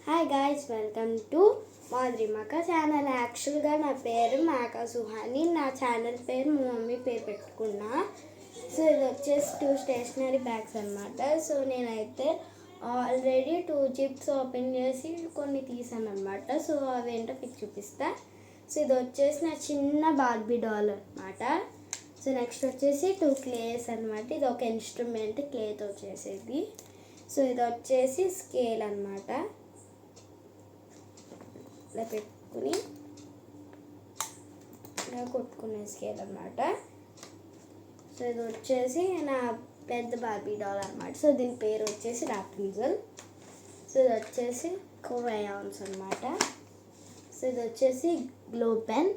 Hi guys, welcome to మాధురిమక channel. యాక్చువల్గా నా పేరు మేకా సుహాని. నా ఛానల్ పేరు మా మమ్మీ పేరు పెట్టుకున్నా. సో ఇది వచ్చేసి 2 స్టేషనరీ బ్యాగ్స్ అనమాట. సో నేనైతే ఆల్రెడీ 2 జిప్స్ ఓపెన్ చేసి కొన్ని తీసాను అనమాట. సో అవేంటో మీకు చూపిస్తా. సో ఇది వచ్చేసి నా చిన్న బార్బీ డాల్ అనమాట. సో నెక్స్ట్ వచ్చేసి 2 క్లేస్ అనమాట. ఇది ఒక ఇన్స్ట్రుమెంట్ క్లేతో చేసేది. సో ఇది వచ్చేసి స్కేల్ అనమాట. ఇలా పెట్టుకుని ఇలా కొట్టుకునే స్కేల్ అనమాట. సో ఇది వచ్చేసి నా పెద్ద బార్బీ డాల్ అనమాట. సో దీని పేరు వచ్చేసి రాపుంజల్. సో ఇది వచ్చేసి క్రేయాన్స్ అనమాట. సో ఇది వచ్చేసి గ్లో పెన్.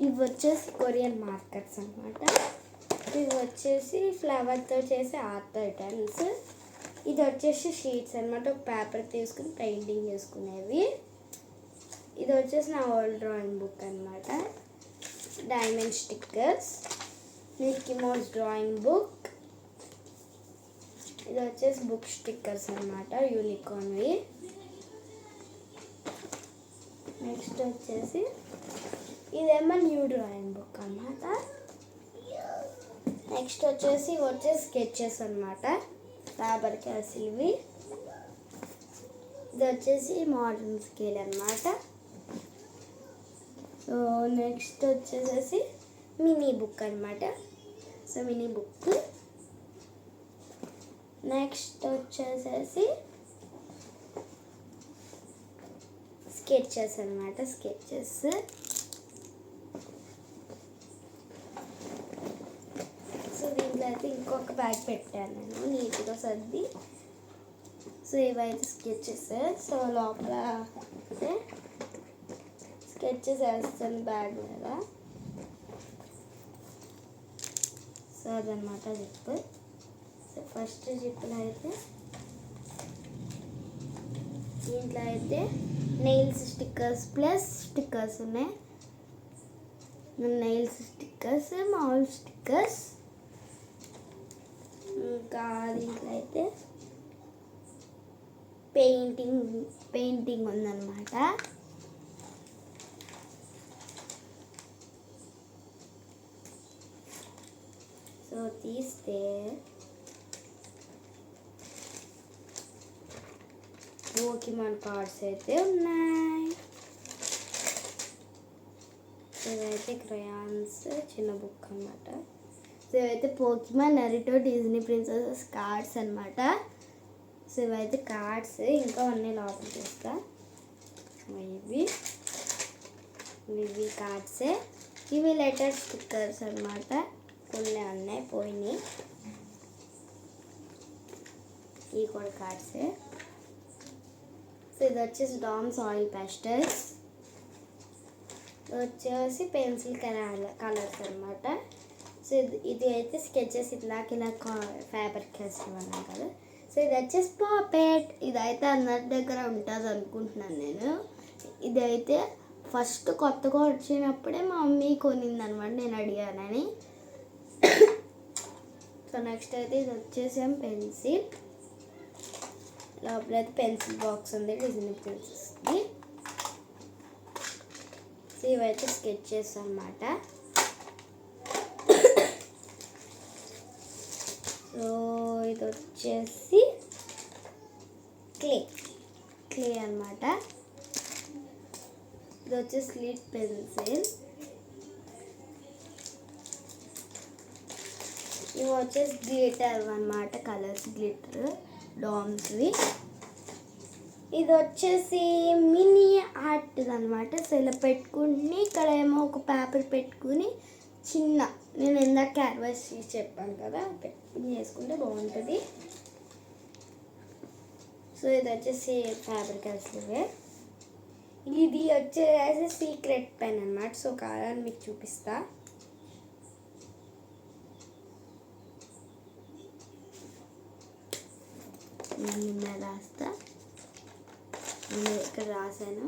ఇవి వచ్చేసి కొరియన్ మార్కర్స్ అనమాట. ఇవి వచ్చేసి ఫ్లవర్తో చేసే ఆర్ట్ ఐటమ్స్. ఇది వచ్చేసి షీట్స్ అనమాట. ఒక పేపర్ తీసుకుని పెయింటింగ్ చేసుకునేవి. ఇది వచ్చేసి నా ఓల్డ్ డ్రాయింగ్ బుక్ అనమాట. Diamond stickers, Mickey mouse drawing book. ఇది వచ్చేసి బుక్ స్టిక్కర్స్ అనమాట, యూనికార్న్వి. నెక్స్ట్ వచ్చేసి ఇదేమో న్యూ డ్రాయింగ్ బుక్ అనమాట. నెక్స్ట్ వచ్చేసి స్కెచెస్ అనమాట, ఫ్యాబర్ క్యాసిల్వి. ఇది వచ్చేసి మోడర్న్ స్కేల్ అనమాట. సో నెక్స్ట్ వచ్చేసి మినీ బుక్ అనమాట. So mini book. నెక్స్ట్ వచ్చేసి స్కెచెస్ అనమాట, స్కెచెస్. సో దీంట్లో అయితే ఇంకొక బ్యాగ్ పెట్టాను నేను నీట్గా సర్ది. సో ఇవైతే స్కెచెస్. సో లోపల అయితే స్కెచెస్ వేస్తాను బ్యాగ్ మీద. సో అదనమాట జిప్. సో ఫస్ట్ జిప్లో అయితే దీంట్లో అయితే నెయిల్స్ స్టిక్కర్స్ ప్లస్ స్టిక్కర్స్ ఉన్నాయి. నెయిల్స్ స్టిక్కర్స్, మామూలు స్టిక్కర్స్. ఇంకా దీంట్లో అయితే పెయింటింగ్ ఉందన్నమాట. సో తీస్తే పోకీమాన్ కార్డ్స్ అయితే ఉన్నాయి. ఇవైతే క్రయాన్స్, చిన్న బుక్ అన్నమాట. సో ఇవైతే Pokemon, Naruto, Disney princess cards అనమాట. సో ఇవైతే కార్డ్స్. ఇంకా అన్నీ లోపల చూస్తా. ఇవి కార్డ్సే. ఇవి లెటర్ స్టిక్కర్స్ అనమాట. కొన్ని అన్నీ పోయినాయి. ఇవి కూడా కార్డ్సే. సో ఇది వచ్చేసి డామ్స్ ఆయిల్ పేస్టల్స్. వచ్చేసి పెన్సిల్ కలర్స్ అనమాట. సో ఇది అయితే స్కెచెస్. ఇలా ఫ్యాబర్ క్యాస్టిల్ అన్నాం కదా. సో ఇది వచ్చేసి పాపెట్. ఇదైతే అందరి దగ్గర ఉంటుంది అనుకుంటున్నాను నేను. ఇదైతే ఫస్ట్ కొత్తగా వచ్చినప్పుడే మా మమ్మీ కొనింది అనమాట, నేను అడిగానని. సో నెక్స్ట్ అయితే ఇది వచ్చేసి పెన్సిల్. లోపల అయితే పెన్సిల్ బాక్స్ ఉంది, డిజ్నీ ప్రిన్సెస్ది. సో ఇవైతే స్కెచెస్ అనమాట. సో ఇది వచ్చేసి క్లే అనమాట. ఇది వచ్చేసి స్లీట్ పెన్సిల్. ఇవి వచ్చేసి గ్లిటర్ అనమాట, కలర్స్ గ్లిటర్ డామ్స్వి. ఇది వచ్చేసి మినీ ఆర్ట్ అనమాట. సో ఇలా పెట్టుకుని ఇక్కడ ఏమో ఒక పేపర్ పెట్టుకుని చిన్న, నేను ఇందాక క్యాన్వాస్ చెప్పాను కదా, పెట్టుకుని చేసుకుంటే బాగుంటుంది. సో ఇది వచ్చేసి ఫ్యాబ్రిక్ క్యాస్టిల్. ఇది వచ్చేసి సీక్రెట్ పెన్ అనమాట. సో కాదని మీకు చూపిస్తా. నేను రాస్తా, నేను ఇక్కడ రాశాను.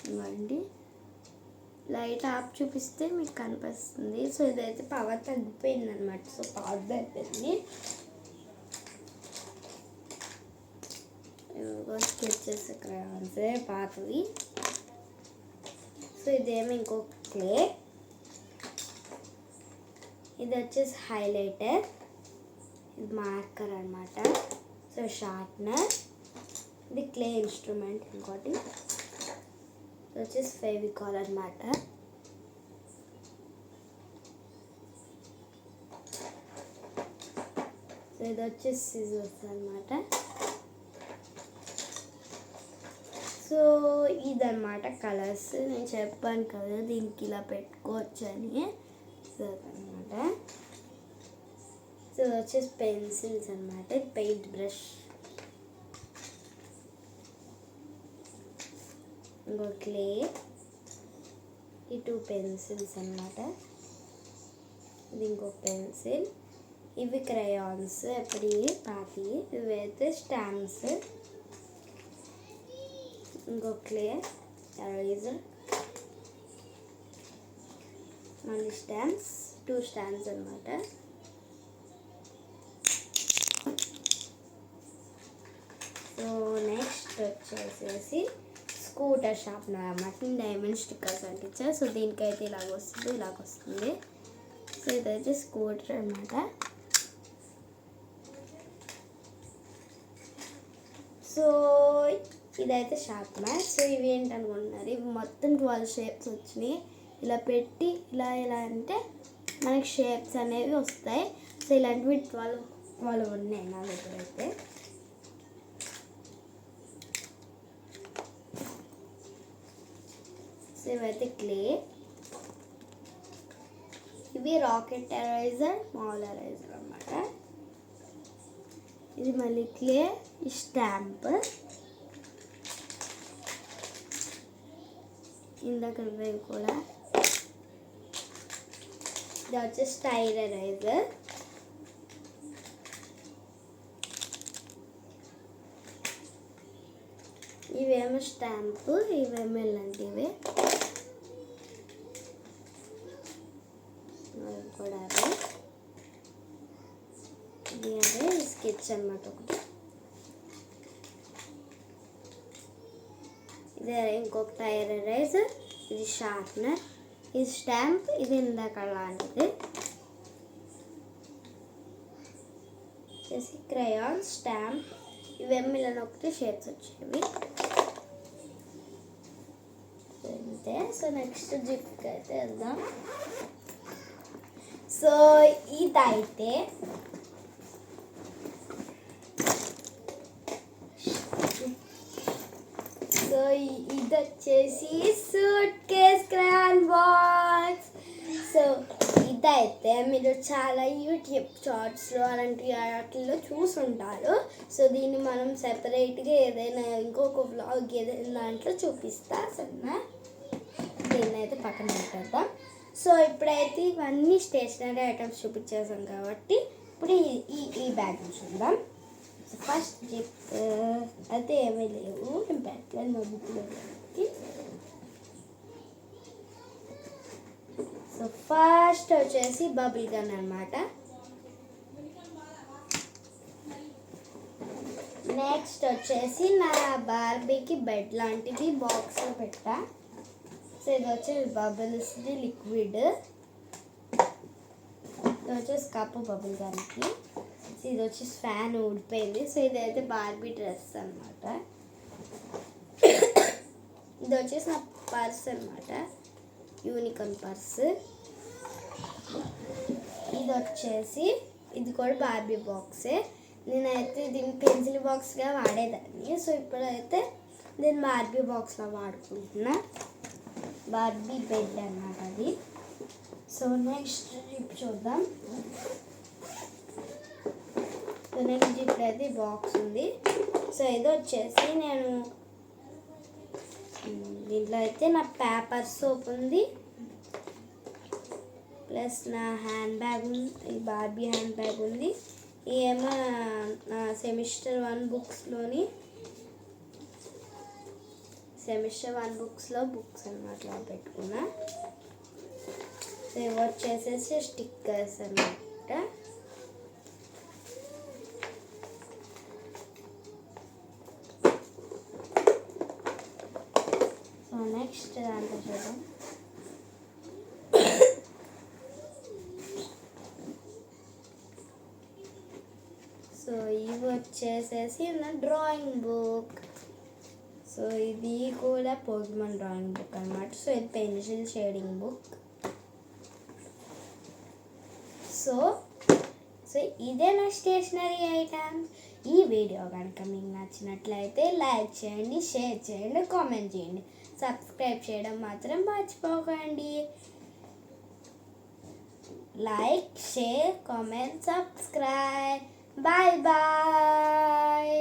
ఇవ్వండి. లైట్ ఆఫ్ చూపిస్తే మీకు కనిపిస్తుంది. సో ఇదైతే పవర్ తగ్గిపోయింది అనమాట. సో పవర్ అయిపోయింది. స్కెచెస్ క్రయాన్స్ పాతవి. సో ఇదేమో ఇంకొక క్లే. ఇది వచ్చేసి హైలైటర్, ఇది మార్కర్ అనమాట. సో షార్ప్నర్, ఇది క్లే ఇన్స్ట్రుమెంట్. ఇంకోటి ఇది వచ్చేసి ఫెవికాల్ అనమాట. సో ఇది వచ్చేసి సిజర్స్ అనమాట. సో ఇదన్నమాట కలర్స్. నేను చెప్పాను కదా దీనికి ఇలా పెట్టుకోవచ్చు అని. సో అనమాట. సో ఇది వచ్చేసి పెన్సిల్స్ అనమాట. పెయింట్ బ్రష్, ఇంకో క్లే, ఈ 2 పెన్సిల్స్ అనమాట. ఇది ఇంకో పెన్సిల్. ఇవి క్రయాన్స్ ఎప్పటి పాతి. ఇవైతే స్టాంప్స్, ఇంకో క్లే, ఎరేజర్, మళ్ళీ స్టాంప్స్, 2 స్టాంప్స్ అనమాట. సో నెక్స్ట్ వచ్చేసేసి స్కూటర్ షార్ప్నర్ అన్నమాట. డైమండ్ స్టిక్కర్స్ అంటించారు. సో దీనికైతే ఇలాగ వస్తుంది. సో ఇదైతే స్కూటర్ అనమాట. సో ఇదైతే షార్ప్నర్. సో ఇవి ఏంటనుకుంటున్నారు, ఇవి మొత్తం 12 షేప్స్ వచ్చినాయి. ఇలా పెట్టి ఇలా అంటే మనకి షేప్స్ అనేవి వస్తాయి. సో ఇలాంటివి 12 ఉన్నాయి నా దగ్గర అయితే. సో ఇవైతే క్లే. ఇవి రాకెట్ ఎరేజర్, స్మాల్ ఎరేజర్ అన్నమాట. ఇది మళ్ళీ క్లే, స్టాంప్, ఇందాక కూడా. ఇది వచ్చేసి స్టైల్ ఎరేజర్. ఇవేమో స్టాంపు, ఇవేమో ఇలాంటివి కూడా. ఇది అదే స్కెచ్ అన్నమాట ఒకటి. ఇదే ఇంకొక టైర్ ఎరేజర్, ఇది షార్ప్నర్, ఇది స్టాంప్, ఇది ఇందాక లాంటిది. వచ్చేసి క్రయాన్, స్టాంప్, ఇవేమో ఇలా ఒకటి షేప్స్ వచ్చేవి అంతే. సో నెక్స్ట్ జిప్కి అయితే వెళ్దాం. సో ఇదైతే ఇది వచ్చేసి suit case crayon box. So ఇదైతే మీరు చాలా యూట్యూబ్ షార్ట్స్లో అలాంటి వాటిల్లో చూసుంటారు. సో దీన్ని మనం సెపరేట్గా ఏదైనా ఇంకొక వ్లాగ్ ఏదైనా దాంట్లో చూపిస్తా. సరేనా, దీన్ని అయితే పక్కన పెట్టేద్దాం. సో ఇప్పుడైతే ఇవన్నీ స్టేషనరీ ఐటమ్స్ చూపించేసాం కాబట్టి ఇప్పుడు ఈ బ్యాగ్ చూద్దాం. సో ఫస్ట్ జిప్ అయితే ఏమీ లేవు, నేను పెట్టలేదు మా బుక్లో. సో ఫస్ట్ వచ్చేసి బబుల్ గన్ అనమాట. నెక్స్ట్ వచ్చేసి నా బార్బీకి బెడ్ లాంటిది బాక్స్లో పెట్టా. సో ఇది వచ్చేసి బబుల్స్ది లిక్విడ్. ఇది వచ్చేసి కప్పు బబుల్ గన్కి. సో ఇది వచ్చేసి ఫ్యాన్ ఊడిపోయింది. సో ఇదైతే బార్బీ డ్రెస్ అనమాట. ఇది వచ్చేసి నా పర్స్ అనమాట, యూనికార్న్ పర్స్. ఇది వచ్చేసి ఇది కూడా బార్బీ బాక్సే. నేనైతే దీన్ని పెన్సిల్ బాక్స్గా వాడేదాన్ని. సో ఇప్పుడైతే నేను బార్బీ బాక్స్లో వాడుకుంటున్నా. బార్బీ బెడ్ అన్నమాట అది. సో నెక్స్ట్ జిప్ చూద్దాం. సో నెక్స్ట్ జిప్ అయితే బాక్స్ ఉంది. సో ఇది వచ్చేసి నేను దీంట్లో అయితే నా పేపర్ సోప్ ఉంది, ప్లస్ నా హ్యాండ్ బ్యాగ్ ఉంది, ఈ బార్బీ హ్యాండ్ బ్యాగ్ ఉంది. ఏమో నా సెమిస్టర్ 1 బుక్స్లోని సెమిస్టర్ 1 బుక్స్లో బుక్స్ అన్నమాట ఇలా పెట్టుకున్నా. సో ఇవి వచ్చేసేసి స్టిక్కర్స్ అన్నమాట. సో నెక్స్ట్ దాంట్లో చూద్దాం. సో ఇవి వచ్చేసేసి నా డ్రాయింగ్ బుక్. సో ఇది కూడా పోకెమాన్ డ్రాయింగ్ బుక్ అన్నమాట. సో ఇది పెన్సిల్ షేడింగ్ బుక్. సో ఇదే నా స్టేషనరీ ఐటమ్. ఈ వీడియో కనుక మీకు నచ్చినట్లయితే లైక్ చేయండి, షేర్ చేయండి, కామెంట్ చేయండి. సబ్స్క్రైబ్ చేయడం మాత్రం మర్చిపోకండి. Like, share, comment, subscribe. Bye bye.